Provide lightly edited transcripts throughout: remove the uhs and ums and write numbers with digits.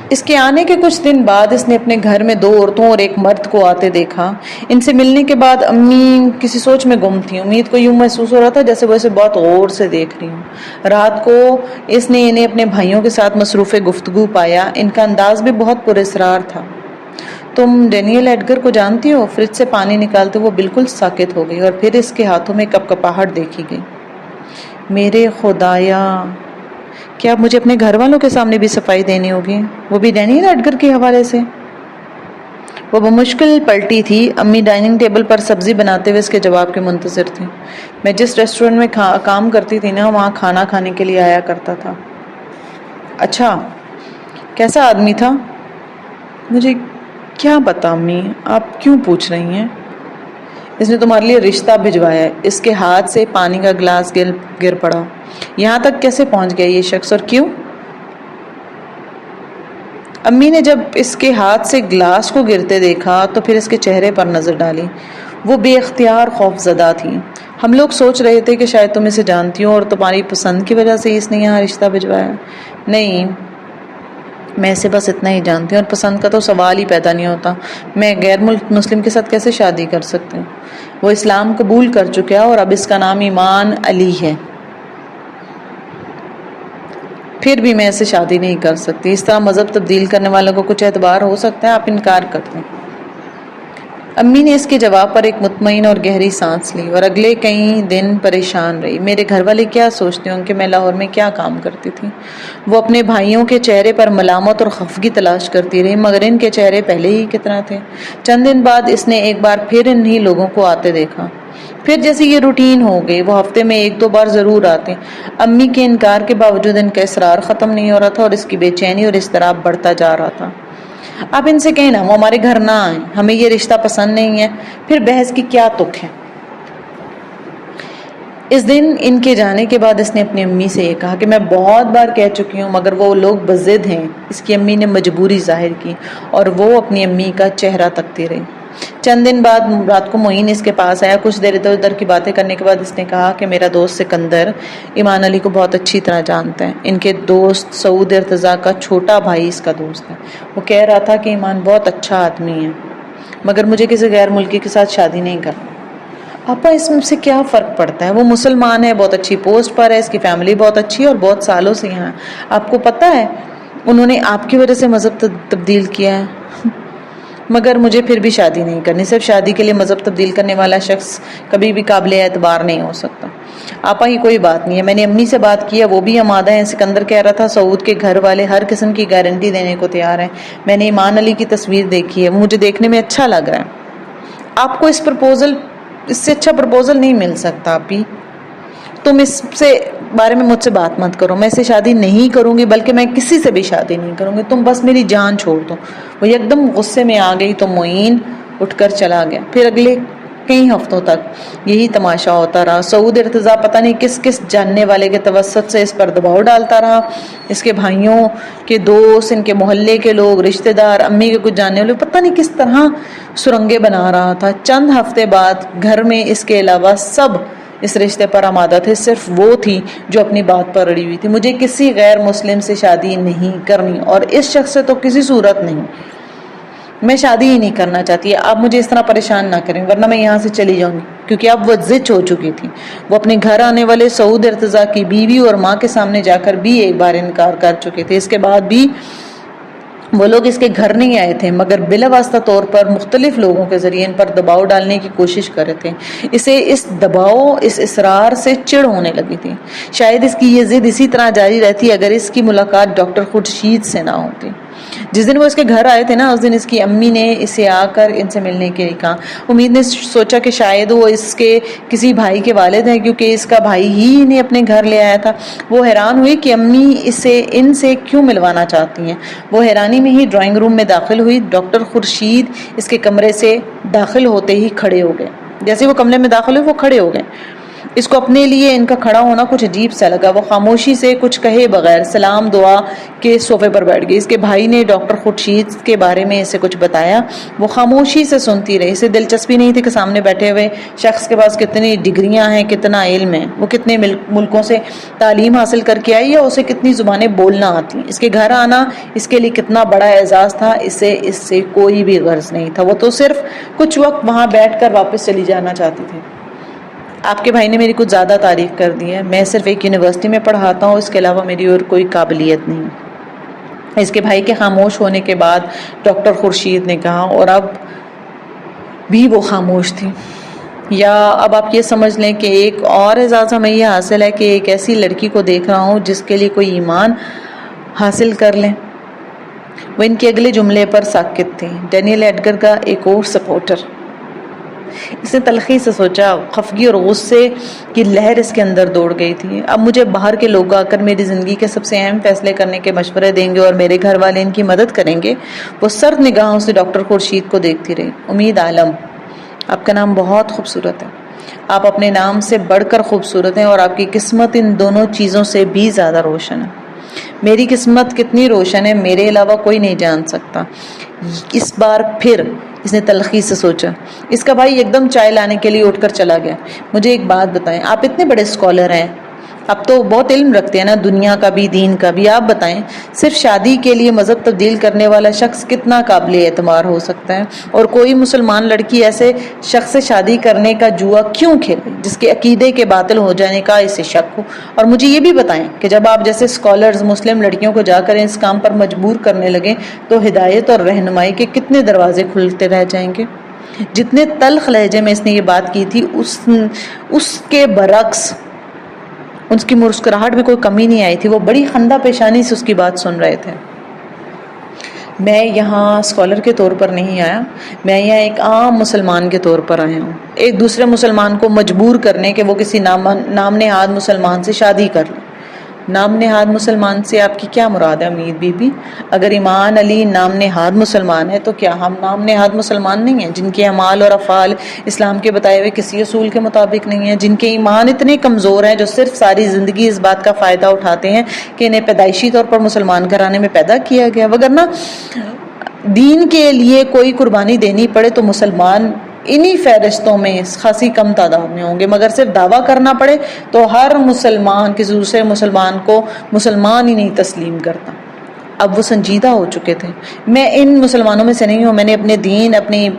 اس کے آنے کے کچھ دن بعد اس نے اپنے گھر میں 2 عورتوں اور ایک مرد کو آتے دیکھا۔ ان سے ملنے کے بعد امی کسی سوچ میں گم تھی۔ امید کو یوں محسوس ہو رہا تھا جیسے وہ اسے بہت غور سے دیکھ رہی ہوں۔ رات کو اس نے انہیں اپنے بھائیوں کے ساتھ مصروف گفتگو پایا۔ ان کا انداز بھی بہت پراسرار تھا۔ تم ڈینیل ایڈگر کو جانتی ہو؟ فریج سے پانی نکالتے وہ بالکل ساکت ہو گئی اور پھر اس کے ہاتھوں میں کپکپاہٹ دیکھی گئی۔ میرے خدایا، کیا اب مجھے اپنے گھر والوں کے سامنے بھی صفائی دینی ہوگی، وہ بھی ڈینیل ایڈگر کے حوالے سے؟ وہ بمشکل پلٹی تھی۔ امی ڈائننگ ٹیبل پر سبزی بناتے ہوئے اس کے جواب کے منتظر تھی۔ میں جس ریسٹورنٹ میں کام کرتی تھی نا، وہاں کھانا کھانے کے لیے آیا کرتا تھا۔ اچھا، کیسا آدمی تھا؟ مجھے کیا پتا امی، آپ کیوں پوچھ رہی ہیں؟ اس نے تمہارے لیے رشتہ بھجوایا ہے۔ اس کے ہاتھ سے پانی کا گلاس گر پڑا۔ یہاں تک کیسے پہنچ گیا یہ شخص اور کیوں؟ امی نے جب اس کے ہاتھ سے گلاس کو گرتے دیکھا تو پھر اس کے چہرے پر نظر ڈالی۔ وہ بے اختیار خوف زدہ تھی۔ ہم لوگ سوچ رہے تھے کہ شاید تم اسے جانتی ہو اور تمہاری پسند کی وجہ سے اس نے یہاں رشتہ بھجوایا۔ نہیں، میں اسے بس اتنا ہی جانتی ہوں اور پسند کا تو سوال ہی پیدا نہیں ہوتا۔ میں غیر مسلم کے ساتھ کیسے شادی کر سکتی ہوں؟ وہ اسلام قبول کر چکا ہے اور اب اس کا نام ایمان علی ہے۔ پھر بھی میں اسے شادی نہیں کر سکتی۔ اس طرح مذہب تبدیل کرنے والوں کو کچھ اعتبار ہو سکتا ہے؟ آپ انکار کرتے ہیں۔ امی نے اس کے جواب پر ایک مطمئن اور گہری سانس لی اور اگلے کئی دن پریشان رہی۔ میرے گھر والے کیا سوچتے ہوں کہ میں لاہور میں کیا کام کرتی تھی؟ وہ اپنے بھائیوں کے چہرے پر ملامت اور خفگی تلاش کرتی رہی، مگر ان کے چہرے پہلے ہی کتنا تھے۔ چند دن بعد اس نے ایک بار پھر انہی لوگوں کو آتے دیکھا۔ پھر جیسے یہ روٹین ہو گئی، وہ ہفتے میں 1-2 بار ضرور آتے۔ امی کے انکار کے باوجود ان کا اصرار ختم نہیں ہو رہا تھا اور اس کی بے چینی اور اضطراب بڑھتا جا رہا تھا۔ آپ ان سے کہیں نا وہ ہمارے گھر نہ آئیں، ہمیں یہ رشتہ پسند نہیں ہے۔ پھر بحث کی کیا تک ہے؟ اس دن ان کے جانے کے بعد اس نے اپنی امی سے یہ کہا کہ میں بہت بار کہہ چکی ہوں مگر وہ لوگ بضد ہیں۔ اس کی امی نے مجبوری ظاہر کی اور وہ اپنی امی کا چہرہ تکتی رہی۔ چند دن بعد رات کو معین اس کے پاس آیا۔ کچھ دیر ادھر ادھر کی باتیں کرنے کے بعد اس نے کہا کہ میرا دوست سکندر ایمان علی کو بہت اچھی طرح جانتا ہے۔ ان کے دوست سعود ارتضیٰ کا چھوٹا بھائی اس کا دوست ہے۔ وہ کہہ رہا تھا کہ ایمان بہت اچھا آدمی ہے مگر مجھے کسی غیر ملکی کے ساتھ شادی نہیں کرنا۔ آپا، اس میں سے کیا فرق پڑتا ہے؟ وہ مسلمان ہے، بہت اچھی پوسٹ پر ہے، اس کی فیملی بہت اچھی ہے اور بہت سالوں سے یہاں ہے۔ آپ کو پتہ ہے انہوں نے آپ کی وجہ سے مذہب تبدیل کیا ہے۔ مگر مجھے پھر بھی شادی نہیں کرنی۔ صرف شادی کے لیے مذہب تبدیل کرنے والا شخص کبھی بھی قابل اعتبار نہیں ہو سکتا۔ آپا، یہ کوئی بات نہیں ہے، میں نے امی سے بات کی ہے، وہ بھی آمادہ ہیں۔ سکندر کہہ رہا تھا سعود کے گھر والے ہر قسم کی گارنٹی دینے کو تیار ہیں۔ میں نے ایمان علی کی تصویر دیکھی ہے، مجھے دیکھنے میں اچھا لگ رہا ہے۔ آپ کو اس سے اچھا پرپوزل نہیں مل سکتا۔ آپی، تم اس سے بارے میں مجھ سے بات مت کرو۔ میں اسے شادی نہیں کروں گی، بلکہ میں کسی سے بھی شادی نہیں کروں گی۔ تم بس میری جان چھوڑ دو۔ وہ ایک دم غصے میں آ گئی تو معین اٹھ کر چلا گیا۔ پھر اگلے کئی ہفتوں تک یہی تماشا ہوتا رہا۔ سعود ارتضیٰ پتہ نہیں کس جاننے والے کے توسط سے اس پر دباؤ ڈالتا رہا۔ اس کے بھائیوں کے دوست، ان کے محلے کے لوگ، رشتہ دار، امی کے کچھ جاننے والے، پتہ نہیں کس طرح سرنگیں بنا رہا تھا۔ چند ہفتے بعد گھر میں اس کے علاوہ سب اس رشتے پر آمادہ تھے، صرف وہ تھی جو اپنی بات پر اڑی ہوئی تھی۔ مجھے کسی غیر مسلم سے شادی نہیں کرنی اور اس شخص سے تو کسی صورت نہیں۔ میں شادی ہی نہیں کرنا چاہتی۔ آپ مجھے اس طرح پریشان نہ کریں ورنہ میں یہاں سے چلی جاؤں گی، کیونکہ اب وہ ضد ہو چکی تھی۔ وہ اپنے گھر آنے والے سعود ارتضیٰ کی بیوی اور ماں کے سامنے جا کر بھی ایک بار انکار کر چکے تھے۔ اس کے بعد بھی وہ لوگ اس کے گھر نہیں آئے تھے مگر بلا واسطہ طور پر مختلف لوگوں کے ذریعے ان پر دباؤ ڈالنے کی کوشش کر رہے تھے۔ اسے اس دباؤ، اس اصرار سے چڑ ہونے لگی تھی۔ شاید اس کی یہ ضد اسی طرح جاری رہتی اگر اس کی ملاقات ڈاکٹر خورشید سے نہ ہوتی۔ جس دن وہ اس کے گھر آئے تھے نا، اس دن اس کی امی نے اسے آ کر ان سے ملنے کے لیے کہا۔ امید نے سوچا کہ شاید وہ اس کے کسی بھائی کے والد ہیں، کیونکہ اس کا بھائی ہی انہیں اپنے گھر لے آیا تھا۔ وہ حیران ہوئی کہ امی ان سے کیوں ملوانا چاہتی ہیں۔ وہ حیرانی میں ہی ڈرائنگ روم میں داخل ہوئی۔ ڈاکٹر خورشید اس کے کمرے سے داخل ہوتے ہی کھڑے ہو گئے۔ جیسے وہ کمرے میں داخل ہوئے وہ کھڑے ہو گئے۔ اس کو اپنے لیے ان کا کھڑا ہونا کچھ عجیب سا لگا۔ وہ خاموشی سے کچھ کہے بغیر سلام دعا کے صوفے پر بیٹھ گئی۔ اس کے بھائی نے ڈاکٹر خورشید کے بارے میں اسے کچھ بتایا۔ وہ خاموشی سے سنتی رہی۔ اسے دلچسپی نہیں تھی کہ سامنے بیٹھے ہوئے شخص کے پاس کتنی ڈگریاں ہیں، کتنا علم ہے، وہ کتنے ملکوں سے تعلیم حاصل کر کے آئی، یا اسے کتنی زبانیں بولنا آتی۔ اس کے گھر آنا اس کے لیے کتنا بڑا اعزاز تھا۔ اسے اس سے کوئی بھی غرض نہیں تھا۔ وہ تو صرف کچھ وقت وہاں بیٹھ کر واپس چلی جانا چاہتی تھی۔ آپ کے بھائی نے میری کچھ زیادہ تعریف کر دی ہے۔ میں صرف ایک یونیورسٹی میں پڑھاتا ہوں، اس کے علاوہ میری اور کوئی قابلیت نہیں۔ اس کے بھائی کے خاموش ہونے کے بعد ڈاکٹر خورشید نے کہا، اور اب بھی وہ خاموش تھی۔ یا اب آپ یہ سمجھ لیں کہ ایک اور اعزاز ہمیں یہ حاصل ہے کہ ایک ایسی لڑکی کو دیکھ رہا ہوں جس کے لیے کوئی ایمان حاصل کر لیں۔ وہ ان کے اگلے جملے پر ساکت تھی۔ ڈینیل ایڈگر کا ایک اور سپورٹر۔ اس نے تلخی سے سوچا۔ خفگی اور غصے کی لہر اس کے اندر دوڑ گئی تھی۔ اب مجھے باہر کے لوگ آ کر میری زندگی کے سب سے اہم فیصلے کرنے کے مشورے دیں گے اور میرے گھر والے ان کی مدد کریں گے۔ وہ سرد نگاہوں سے ڈاکٹر خورشید کو دیکھتی رہی۔ امید عالم، آپ کا نام بہت خوبصورت ہے۔ آپ اپنے نام سے بڑھ کر خوبصورت ہیں، اور آپ کی قسمت ان دونوں چیزوں سے بھی زیادہ روشن ہے۔ میری قسمت کتنی روشن ہے میرے علاوہ کوئی نہیں جان سکتا۔ اس بار پھر اس نے تلخی سے سوچا۔ اس کا بھائی ایک دم چائے لانے کے لیے اٹھ کر چلا گیا۔ مجھے ایک بات بتائیں، آپ اتنے بڑے اسکالر ہیں، اب تو بہت علم رکھتے ہیں نا، دنیا کا بھی دین کا بھی، آپ بتائیں صرف شادی کے لیے مذہب تبدیل کرنے والا شخص کتنا قابل اعتبار ہو سکتا ہے؟ اور کوئی مسلمان لڑکی ایسے شخص سے شادی کرنے کا جوا کیوں کھیلے جس کے عقیدے کے باطل ہو جانے کا اسے شک ہو؟ اور مجھے یہ بھی بتائیں کہ جب آپ جیسے اسکالرز مسلم لڑکیوں کو جا کر اس کام پر مجبور کرنے لگیں تو ہدایت اور رہنمائی کے کتنے دروازے کھلتے رہ جائیں گے؟ جتنے تلخ لہجے میں اس نے یہ بات کی تھی اس کے برعکس اس کی مسکراہٹ میں کوئی کمی نہیں آئی تھی۔ وہ بڑی خندہ پیشانی سے اس کی بات سن رہے تھے۔ میں یہاں اسکالر کے طور پر نہیں آیا، میں یہاں ایک عام مسلمان کے طور پر آیا ہوں، ایک دوسرے مسلمان کو مجبور کرنے کہ وہ کسی نام نہاد مسلمان سے شادی کر لیں۔ نام نہاد مسلمان سے آپ کی کیا مراد ہے امید بی بی؟ اگر ایمان علی نام نہاد مسلمان ہے تو کیا ہم نام نہاد مسلمان نہیں ہیں، جن کے اعمال اور افعال اسلام کے بتائے ہوئے کسی اصول کے مطابق نہیں ہیں، جن کے ایمان اتنے کمزور ہیں، جو صرف ساری زندگی اس بات کا فائدہ اٹھاتے ہیں کہ انہیں پیدائشی طور پر مسلمان گھرانے میں پیدا کیا گیا، وگرنہ دین کے لیے کوئی قربانی دینی پڑے تو مسلمان انہی فہرستوں میں خاصی کم تعداد میں ہوں گے، مگر صرف دعویٰ کرنا پڑے تو ہر مسلمان کسی دوسرے مسلمان کو مسلمان ہی نہیں تسلیم کرتا۔ اب وہ سنجیدہ ہو چکے تھے۔ میں ان مسلمانوں میں سے نہیں ہوں، میں نے اپنے دین اپنے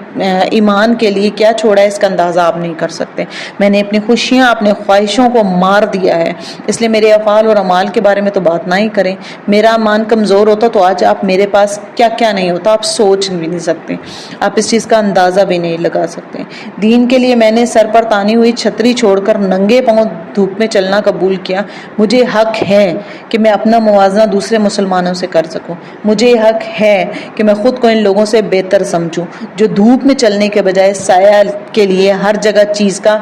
ایمان کے لیے کیا چھوڑا ہے اس کا اندازہ آپ نہیں کر سکتے۔ میں نے اپنی خوشیاں اپنے خواہشوں کو مار دیا ہے، اس لیے میرے افعال اور اعمال کے بارے میں تو بات نہ ہی کریں۔ میرا ایمان کمزور ہوتا تو آج آپ میرے پاس کیا کیا نہیں ہوتا، آپ سوچ بھی نہیں سکتے، آپ اس چیز کا اندازہ بھی نہیں لگا سکتے۔ دین کے لیے میں نے سر پر تانی ہوئی چھتری چھوڑ کر ننگے پاؤں دھوپ میں چلنا قبول کیا۔ مجھے حق ہے کہ میں اپنا موازنہ دوسرے مسلمانوں سے کر سکوں۔ مجھے حق ہے کہ میں خود کو ان لوگوں سے بہتر سمجھوں جو دھوپ میں چلنے کے بجائے سایہ کے لیے ہر جگہ چیز کا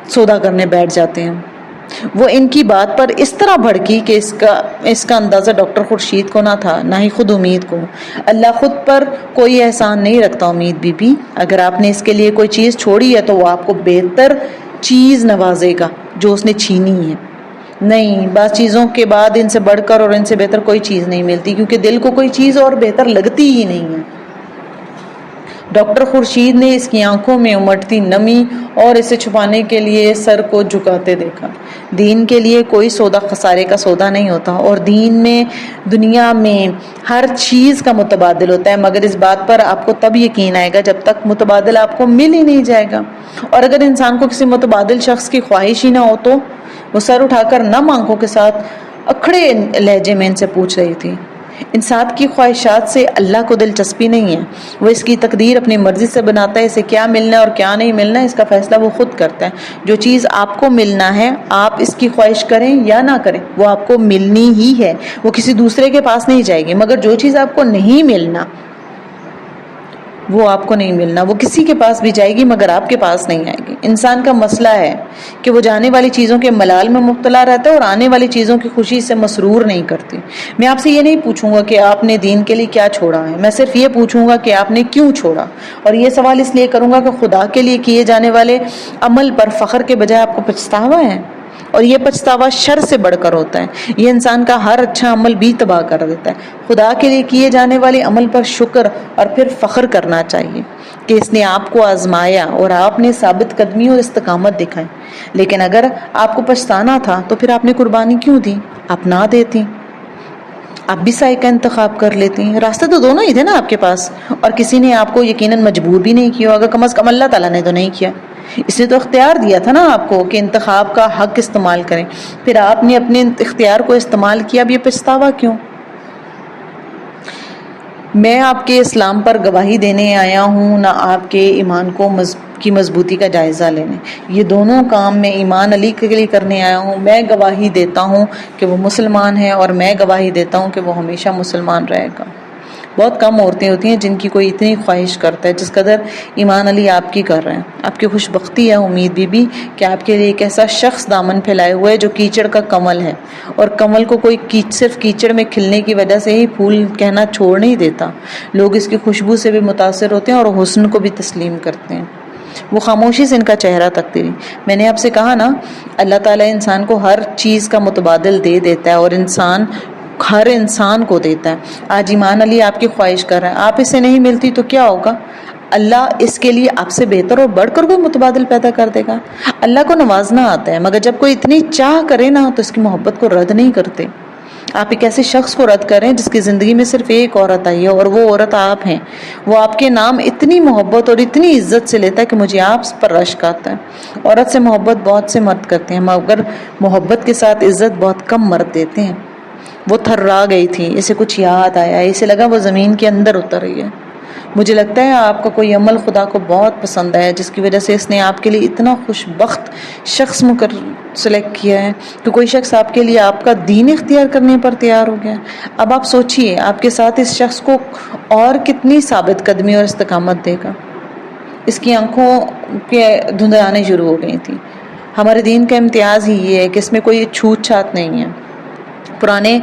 سودا کرنے بیٹھ جاتے ہیں۔ وہ ان کی بات پر اس طرح بھڑکی کہ اس کا اندازہ ڈاکٹر خورشید کو نہ تھا، نہ ہی خود امید کو۔ اللہ خود پر کوئی احسان نہیں رکھتا امید بی بی، اگر آپ نے اس کے لیے کوئی چیز چھوڑی ہے تو وہ آپ کو بہتر چیز نوازے گا جو اس نے چھینی ہے۔ نہیں، بعض چیزوں کے بعد ان سے بڑھ کر اور ان سے بہتر کوئی چیز نہیں ملتی، کیونکہ دل کو کوئی چیز اور بہتر لگتی ہی نہیں ہے۔ ڈاکٹر خورشید نے اس کی آنکھوں میں امٹتی نمی اور اسے چھپانے کے لیے سر کو جھکاتے دیکھا۔ دین کے لیے کوئی سودا خسارے کا سودا نہیں ہوتا، اور دنیا میں ہر چیز کا متبادل ہوتا ہے، مگر اس بات پر آپ کو تب یقین آئے گا جب تک متبادل آپ کو مل ہی نہیں جائے گا۔ اور اگر انسان کو کسی متبادل شخص کی خواہش ہی نہ ہو تو وہ سر اٹھا کر نم آنکھوں کے ساتھ اکھڑے لہجے میں ان سے پوچھ رہی تھی۔ انسان کی خواہشات سے اللہ کو دلچسپی نہیں ہے، وہ اس کی تقدیر اپنی مرضی سے بناتا ہے، اسے کیا ملنا ہے اور کیا نہیں ملنا ہے اس کا فیصلہ وہ خود کرتا ہے۔ جو چیز آپ کو ملنا ہے آپ اس کی خواہش کریں یا نہ کریں وہ آپ کو ملنی ہی ہے، وہ کسی دوسرے کے پاس نہیں جائے گی، مگر جو چیز آپ کو نہیں ملنا وہ آپ کو نہیں ملنا، وہ کسی کے پاس بھی جائے گی مگر آپ کے پاس نہیں آئے گی۔ انسان کا مسئلہ ہے کہ وہ جانے والی چیزوں کے ملال میں مبتلا رہتا ہے اور آنے والی چیزوں کی خوشی سے مسرور نہیں کرتی۔ میں آپ سے یہ نہیں پوچھوں گا کہ آپ نے دین کے لیے کیا چھوڑا ہے، میں صرف یہ پوچھوں گا کہ آپ نے کیوں چھوڑا، اور یہ سوال اس لیے کروں گا کہ خدا کے لیے کیے جانے والے عمل پر فخر کے بجائے آپ کو پچھتاوا ہے، اور یہ پچھتاوا شر سے بڑھ کر ہوتا ہے، یہ انسان کا ہر اچھا عمل بھی تباہ کر دیتا ہے۔ خدا کے لیے کیے جانے والے عمل پر شکر اور پھر فخر کرنا چاہیے کہ اس نے آپ کو آزمایا اور آپ نے ثابت قدمی اور استقامت دکھائی، لیکن اگر آپ کو پچھتانا تھا تو پھر آپ نے قربانی کیوں دی؟ آپ نہ دیتی، آپ بھی سائے کا انتخاب کر لیتی ہیں، راستے تو دونوں ہی تھے نا آپ کے پاس، اور کسی نے آپ کو یقیناً مجبور بھی نہیں کیا ہوگا، کم از کم اللہ تعالیٰ نے تو نہیں کیا، اس نے تو اختیار دیا تھا نا آپ کو کہ انتخاب کا حق استعمال کریں، پھر آپ نے اپنے اختیار کو استعمال کیا، اب یہ پچھتاوا کیوں؟ میں آپ کے اسلام پر گواہی دینے آیا ہوں، نہ آپ کے ایمان کی مضبوطی کا جائزہ لینے۔ یہ دونوں کام میں ایمان علی کے لیے کرنے آیا ہوں۔ میں گواہی دیتا ہوں کہ وہ مسلمان ہے، اور میں گواہی دیتا ہوں کہ وہ ہمیشہ مسلمان رہے گا۔ بہت کم عورتیں ہوتی ہیں جن کی کوئی اتنی خواہش کرتا ہے جس قدر ایمان علی آپ کی کر رہے ہیں۔ آپ کی خوش بختی ہے امید بی بی کہ آپ کے لیے ایک ایسا شخص دامن پھیلائے ہوئے ہے جو کیچڑ کا کمل ہے، اور کمل کو کوئی صرف کیچڑ میں کھلنے کی وجہ سے ہی پھول کہنا چھوڑ نہیں دیتا، لوگ اس کی خوشبو سے بھی متاثر ہوتے ہیں اور حسن کو بھی تسلیم کرتے ہیں۔ وہ خاموشی سے ان کا چہرہ تکتی رہی۔ میں نے آپ سے کہا نا، اللہ تعالیٰ انسان کو ہر چیز کا متبادل دے دیتا ہے، اور انسان ہر انسان کو دیتا ہے۔ آج ایمان علی آپ کی خواہش کر رہے ہیں، آپ اسے نہیں ملتی تو کیا ہوگا؟ اللہ اس کے لیے آپ سے بہتر اور بڑھ کر کوئی متبادل پیدا کر دے گا۔ اللہ کو نوازنا آتا ہے، مگر جب کوئی اتنی چاہ کرے نا تو اس کی محبت کو رد نہیں کرتے۔ آپ ایک ایسے شخص کو رد کریں جس کی زندگی میں صرف ایک عورت آئی ہے، اور وہ عورت آپ ہیں۔ وہ آپ کے نام اتنی محبت اور اتنی عزت سے لیتا ہے کہ مجھے آپ پر رشک آتا ہے۔ عورت سے محبت بہت سے مرد کرتے ہیں، مگر محبت کے ساتھ عزت بہت کم مرد دیتے ہیں۔ وہ تھرا گئی تھی، اسے کچھ یاد آیا، اسے لگا وہ زمین کے اندر اتر رہی ہے۔ مجھے لگتا ہے آپ کا کوئی عمل خدا کو بہت پسند ہے، جس کی وجہ سے اس نے آپ کے لیے اتنا خوش بخت شخص سلیکٹ کیا ہے کہ کوئی شخص آپ کے لیے آپ کا دین اختیار کرنے پر تیار ہو گیا۔ اب آپ سوچئے آپ کے ساتھ اس شخص کو اور کتنی ثابت قدمی اور استقامت دے گا۔ اس کی آنکھوں کے دھندلانے شروع ہو گئی تھی۔ ہمارے دین کا امتیاز ہی یہ ہے کہ اس میں کوئی چھوت چھات نہیں ہے۔ پرانے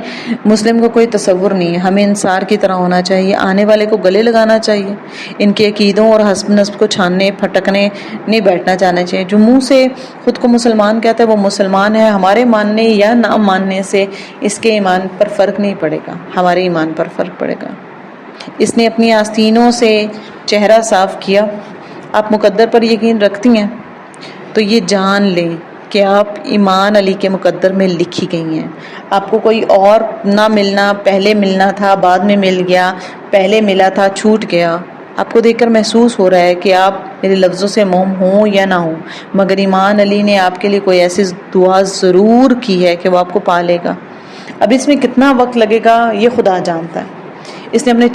مسلم کو کوئی تصور نہیں ہے، ہمیں انصار کی طرح ہونا چاہیے، آنے والے کو گلے لگانا چاہیے، ان کے عقیدوں اور حسب نسب کو چھاننے پھٹکنے نہیں بیٹھنا چاہنا چاہیے۔ جو منہ سے خود کو مسلمان کہتا ہے وہ مسلمان ہے، ہمارے ماننے یا نہ ماننے سے اس کے ایمان پر فرق نہیں پڑے گا، ہمارے ایمان پر فرق پڑے گا۔ اس نے اپنی آستینوں سے چہرہ صاف کیا۔ آپ مقدر پر یقین رکھتی ہیں تو یہ جان لیں کہ آپ ایمان علی کے مقدر میں لکھی گئی ہیں۔ آپ کو کوئی اور نہ ملنا، پہلے ملنا تھا بعد میں مل گیا، پہلے ملا تھا چھوٹ گیا، آپ کو دیکھ کر محسوس ہو رہا ہے کہ آپ میرے لفظوں سے موم ہوں یا نہ ہوں، مگر ایمان علی نے آپ کے لیے کوئی ایسی دعا ضرور کی ہے کہ وہ آپ کو پالے گا۔ اب اس میں کتنا وقت لگے گا یہ خدا جانتا ہے۔ اس نے اپنے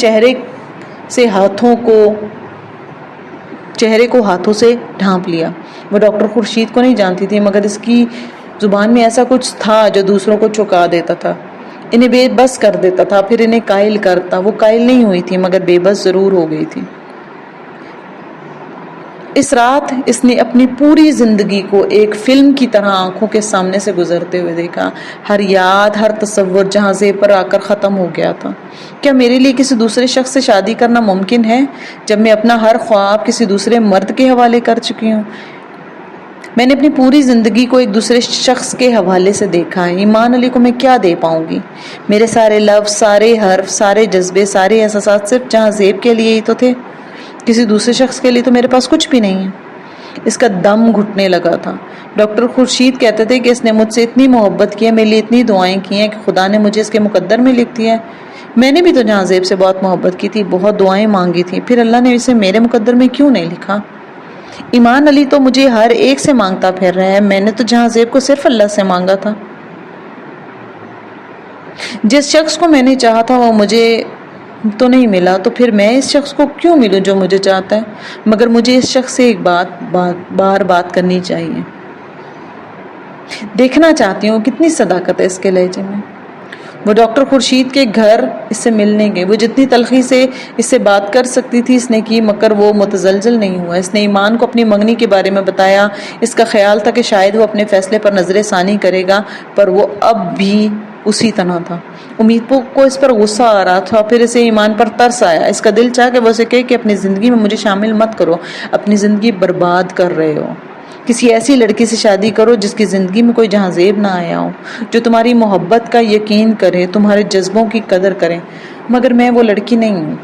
چہرے کو ہاتھوں سے ڈھانپ لیا۔ وہ ڈاکٹر خورشید کو نہیں جانتی تھی، مگر اس کی زبان میں ایسا کچھ تھا جو دوسروں کو چکا دیتا تھا، انہیں بے بس کر دیتا تھا، پھر انہیں قائل کرتا۔ وہ قائل نہیں ہوئی تھی مگر بے بس ضرور ہو گئی تھی۔ اس رات اس نے اپنی پوری زندگی کو ایک فلم کی طرح آنکھوں کے سامنے سے گزرتے ہوئے دیکھا۔ ہر یاد، ہر تصور جہاں زیب پر آ کر ختم ہو گیا تھا۔ کیا میرے لیے کسی دوسرے شخص سے شادی کرنا ممکن ہے جب میں اپنا ہر خواب کسی دوسرے مرد کے حوالے کر چکی ہوں؟ میں نے اپنی پوری زندگی کو ایک دوسرے شخص کے حوالے سے دیکھا ہے۔ ایمان علی کو میں کیا دے پاؤں گی؟ میرے سارے لفظ، سارے حرف، سارے جذبے، سارے احساسات صرف جہاں زیب کے لیے ہی تو تھے، کسی دوسرے شخص کے لیے تو میرے پاس کچھ بھی نہیں ہے۔ اس کا دم گھٹنے لگا تھا۔ ڈاکٹر خورشید کہتے تھے کہ اس نے مجھ سے اتنی محبت کی ہے، میرے لیے اتنی دعائیں کی ہیں کہ خدا نے مجھے اس کے مقدر میں لکھ دیا ہے۔ میں نے بھی تو جہاں زیب سے بہت محبت کی تھی، بہت دعائیں مانگی تھی، پھر اللہ نے اسے میرے مقدر میں کیوں نہیں لکھا؟ ایمان علی تو مجھے ہر ایک سے مانگتا پھر رہا ہے، میں نے تو جہاں زیب کو صرف اللہ سے مانگا تھا۔ جس شخص کو میں نے چاہا تھا وہ مجھے تو نہیں ملا، تو پھر میں اس شخص کو کیوں ملوں جو مجھے چاہتا ہے؟ مگر مجھے اس شخص سے ایک بات کرنی چاہیے۔ دیکھنا چاہتی ہوں کتنی صداقت ہے اس کے لہجے میں۔ وہ ڈاکٹر خورشید کے گھر اس سے ملنے گئے. وہ جتنی تلخی سے اس سے بات کر سکتی تھی اس نے کی، مگر وہ متزلزل نہیں ہوا. اس نے ایمان کو اپنی منگنی کے بارے میں بتایا. اس کا خیال تھا کہ شاید وہ اپنے فیصلے پر نظر ثانی کرے گا، پر وہ اب بھی اسی طرح تھا. امید کو اس پر غصہ آ رہا تھا. پھر اسے ایمان پر ترس آیا. اس کا دل چاہا کہ وہ اسے کہے کہ اپنی زندگی میں مجھے شامل مت کرو، اپنی زندگی برباد کر رہے ہو. کسی ایسی لڑکی سے شادی کرو جس کی زندگی میں کوئی جہازیب نہ آیا ہو، جو تمہاری محبت کا یقین کرے، تمہارے جذبوں کی قدر کرے. مگر میں وہ لڑکی نہیں ہوں.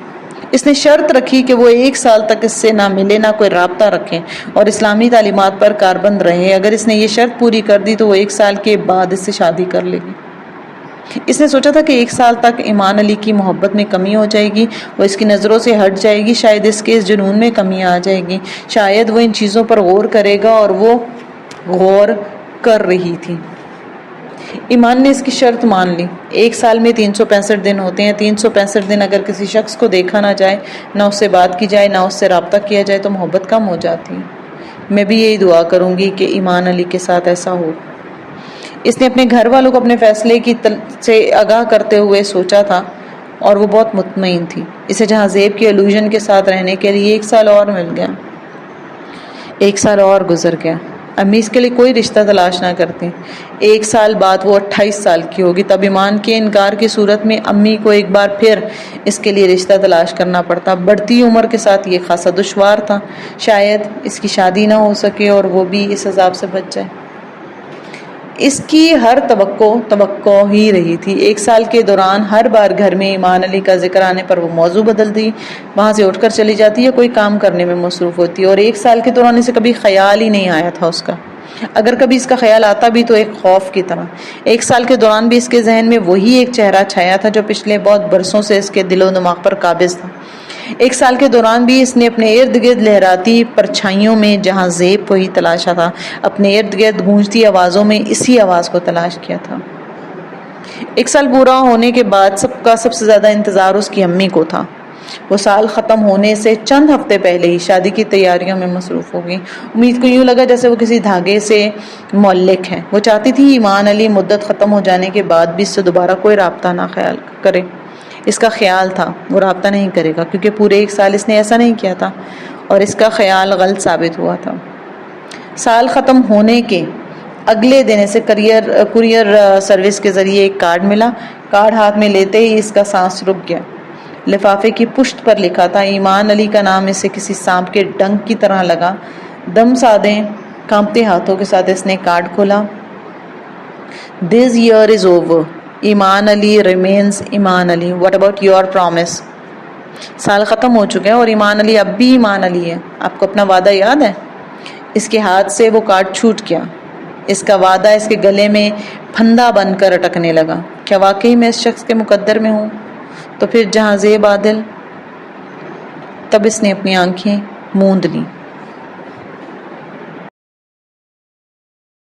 اس نے شرط رکھی کہ وہ 1 سال تک اس سے نہ ملے، نہ کوئی رابطہ رکھے اور اسلامی تعلیمات پر کاربند رہے. اگر اس نے یہ شرط پوری کر دی تو وہ 1 سال کے بعد اس سے شادی کر لے گی. اس نے سوچا تھا کہ 1 سال تک ایمان علی کی محبت میں کمی ہو جائے گی، وہ اس کی نظروں سے ہٹ جائے گی، شاید اس کے اس جنون میں کمی آ جائے گی، شاید وہ ان چیزوں پر غور کرے گا، اور وہ غور کر رہی تھی. ایمان نے اس کی شرط مان لی. 1 سال میں 365 دن ہوتے ہیں. 365 دن اگر کسی شخص کو دیکھا نہ جائے، نہ اس سے بات کی جائے، نہ اس سے رابطہ کیا جائے تو محبت کم ہو جاتی ہے. میں بھی یہی دعا کروں گی کہ ایمان علی کے ساتھ ایسا ہو. اس نے اپنے گھر والوں کو اپنے فیصلے سے آگاہ کرتے ہوئے سوچا تھا اور وہ بہت مطمئن تھی. اسے جہاں زیب کی الوژن کے ساتھ رہنے کے لیے 1 سال اور مل گیا. 1 سال اور گزر گیا. امی اس کے لیے کوئی رشتہ تلاش نہ کرتی. 1 سال بعد وہ 28 سال کی ہوگی. تب ایمان کے انکار کی صورت میں امی کو ایک بار پھر اس کے لیے رشتہ تلاش کرنا پڑتا. بڑھتی عمر کے ساتھ یہ خاصا دشوار تھا. شاید اس کی شادی نہ ہو سکے اور وہ بھی اس عذاب سے بچ جائے. اس کی ہر توقع ہی رہی تھی. 1 سال کے دوران ہر بار گھر میں ایمان علی کا ذکر آنے پر وہ موضوع بدلتی، وہاں سے اٹھ کر چلی جاتی یا کوئی کام کرنے میں مصروف ہوتی. اور 1 سال کے دوران اسے کبھی خیال ہی نہیں آیا تھا اس کا. اگر کبھی اس کا خیال آتا بھی تو ایک خوف کی طرح. 1 سال کے دوران بھی اس کے ذہن میں وہی ایک چہرہ چھایا تھا جو پچھلے بہت برسوں سے اس کے دل و دماغ پر قابض تھا. 1 سال کے دوران بھی اس نے اپنے ارد گرد لہراتی پرچھائیوں میں جہاں زیب کو ہی تلاشا تھا، اپنے ارد گرد گونجتی آوازوں میں اسی آواز کو تلاش کیا تھا. 1 سال پورا ہونے کے بعد سب سے زیادہ انتظار اس کی امی کو تھا. وہ سال ختم ہونے سے چند ہفتے پہلے ہی شادی کی تیاریوں میں مصروف ہو گئی. امید کو یوں لگا جیسے وہ کسی دھاگے سے معلق ہے. وہ چاہتی تھی ایمان علی مدت ختم ہو جانے کے بعد بھی اس سے دوبارہ کوئی رابطہ نہ خیال کرے. اس کا خیال تھا وہ رابطہ نہیں کرے گا، کیونکہ پورے 1 سال اس نے ایسا نہیں کیا تھا، اور اس کا خیال غلط ثابت ہوا تھا. سال ختم ہونے کے اگلے دن اسے کوریئر سروس کے ذریعے ایک کارڈ ملا. کارڈ ہاتھ میں لیتے ہی اس کا سانس رک گیا. لفافے کی پشت پر لکھا تھا ایمان علی کا نام. اسے کسی سانپ کے ڈنک کی طرح لگا. دم سادے کانپتے ہاتھوں کے ساتھ اس نے کارڈ کھولا. This year is over. ایمان علی remains ایمان علی. What about your promise? سال ختم ہو چکے ہیں اور ایمان علی اب بھی ایمان علی ہے. آپ کو اپنا وعدہ یاد ہے؟ اس کے ہاتھ سے وہ کارڈ چھوٹ گیا. اس کا وعدہ اس کے گلے میں پھندا بن کر اٹکنے لگا. کیا واقعی میں اس شخص کے مقدر میں ہوں؟ تو پھر جہاں زیب عادل. تب اس نے اپنی آنکھیں موند لیں.